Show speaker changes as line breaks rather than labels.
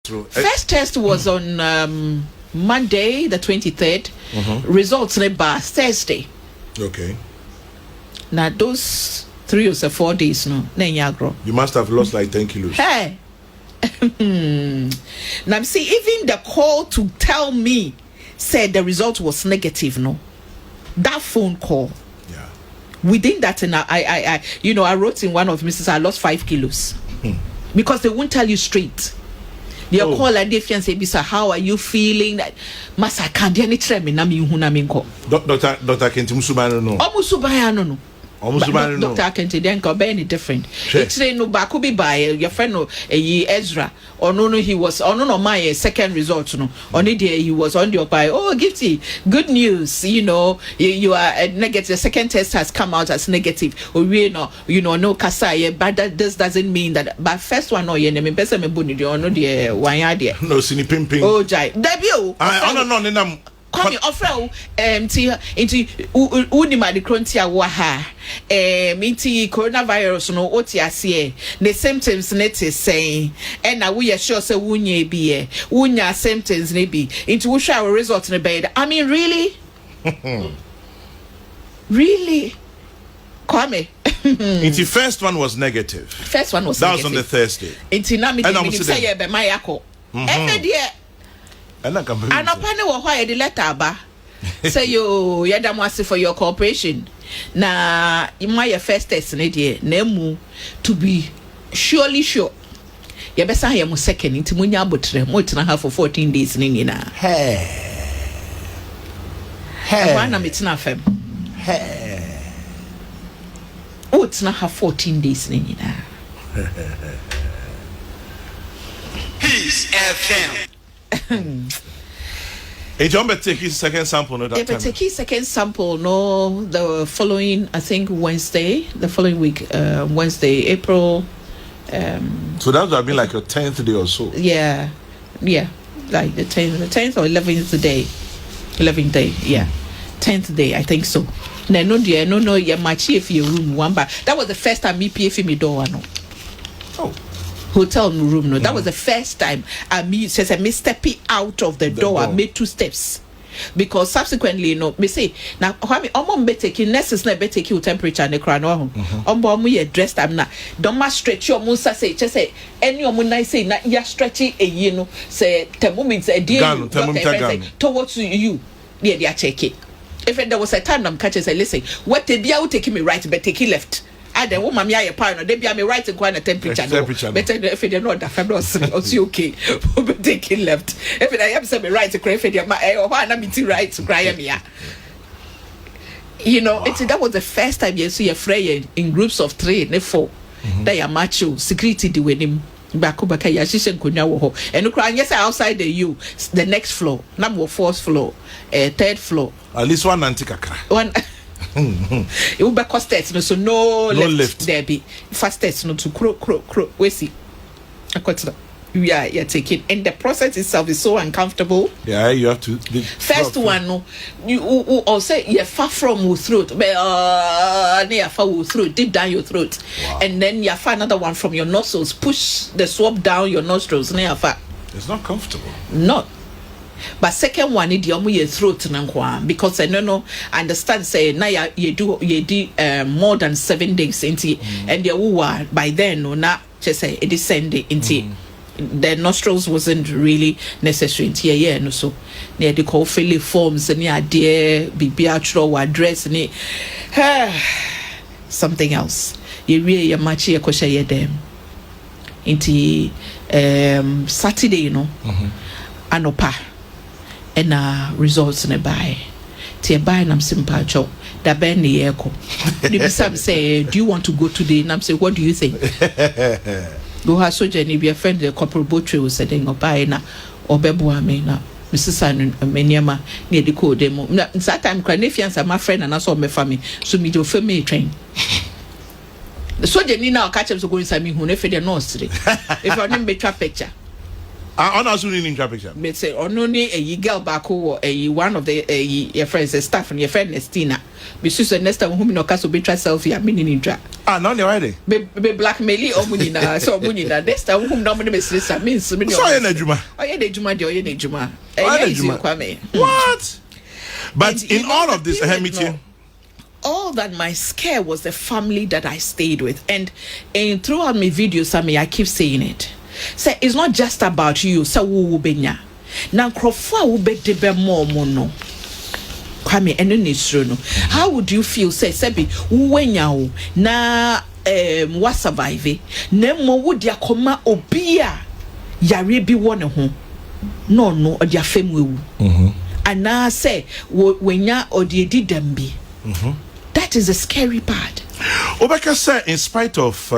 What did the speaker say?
True.
First test was on Monday, the 23rd. Results in Thursday.
Okay.
Now those 3 or 4 days, no,
you must have lost like 10 kilos.
Hey. Now see, even the call to tell me said the result was negative. No, that phone call.
Yeah.
Within that, and I wrote in one of Mrs. I lost 5 kilos because they won't tell you straight. They call like they say, "Bisa, how are you feeling?" That Masa can't do any tremor. Nami hunami
Doctor Kenti Musubano no.
Oh Musubano no. Dr. Akente then can be any different. It's no bakubi by your friend Ezra or no he was on my second result no on it he was on your by Gifty, good news, you are negative. The second test has come out as negative or no kasaya, but this doesn't mean that but first one no me person me buni no the one idea
no sini pimping
jai debut
no
Kwame offer into unima de krontia wa ha into coronavirus no otiase the symptoms net is saying and now we are sure say wunye bi wunya symptoms ne bi into we show result in bed. I mean really really Kwame
into first one was negative.
First one was
that
negative.
Was on the Thursday.
Into na me say be my yako every day. And upon why the letter ba say you yadamwasi for your cooperation. Na my first test nemu to be surely sure. Ya besa ya mu second into munya abotre mo tena ha for 14 days ni na.
Hey.
Wana metina fam. O tena ha 14 days ni na.
Peace FM.
Hey, John, but take his second sample. No,
take his second sample. No, the following, I think Wednesday, the following week, Wednesday, April.
So that would have been like your 10th day or so.
Yeah, like the 10th or 11th day, 11th day. Yeah, 10th day, I think so. No, yeah, my chief your room one, but that was the first time me pay for me door. No.
Oh.
Hotel room no that was the first time me says me stepping out of the door. I made 2 steps because subsequently me say now I'm be taking nurses na be take you temperature and the crown you dressed am na don't ma stretch your musa say just say any omu say na ya stretching say thermometer towards you they are checking if there was a time I'm catching say listen what they be out taking me right but taking left. The woman ya no they be me right and quite a temperature better if they know that I'm not okay but taking left if I am say me right to cry if they why na me right to cry me that was the first time you see a friend in groups of 3 and 4 they are macho security di with him back ya shisha nkonya wo ho and cry yes outside the next floor number 4th floor 3rd floor
at least one antikakra
one it will be costed so no lift there be fastest no to crow we see you're taking and the process itself is so uncomfortable.
Yeah, you have to
first one no you or say you're far from your throat but near far your throat deep down your throat. Wow. And then you find another one from your nostrils, push the swab down your nostrils near far.
It's not comfortable.
Not. But second one is your throat because I don't understand say now you do more than 7 days into and you by then no not just say it is Sunday into the nostrils wasn't really necessary into no so near the call fill forms and yeah dear be or address and something else you really your match your question them into Saturday anopa and results in a buy. Tia buy and I'm simple job. Da ben the echo. Some say, do you want to go today? And I'm say, what do you think? Go have so Jenny be a friend the corporal butcher was saying or buy na or bebuame na Mrs. Simon Menyama near the code demo. That time Cranifians are my friend and I saw my family. So me do for me train. So Jenny now catch up to go inside me who never the nursery. If I didn't make a picture.
I'm not in picture.
But say only a girl back or a one of the your friends staff and your friend Nestina. Because the next time whom no caso be try selfie a mini ninja.
Ah, no, you're right.
Be blackmail or munina, so munina. Next time whom normally means means
so you're Nejuma.
Oh, you're Nejuma, you're Nejuma.
Kwame. What? But in all of this,
all that my scare was the family that I stayed with, and throughout my videos, I keep saying it. Say it's not just about you. So who benya now crofwa will be debe more mono. Kwame eno. How would you feel? Say sebi uwenyao na wa survive. Nemo would ya koma obia yare bi wone ho. No or dia fame and now say wenya or di dembi. That is the scary part.
Obeka said, in spite of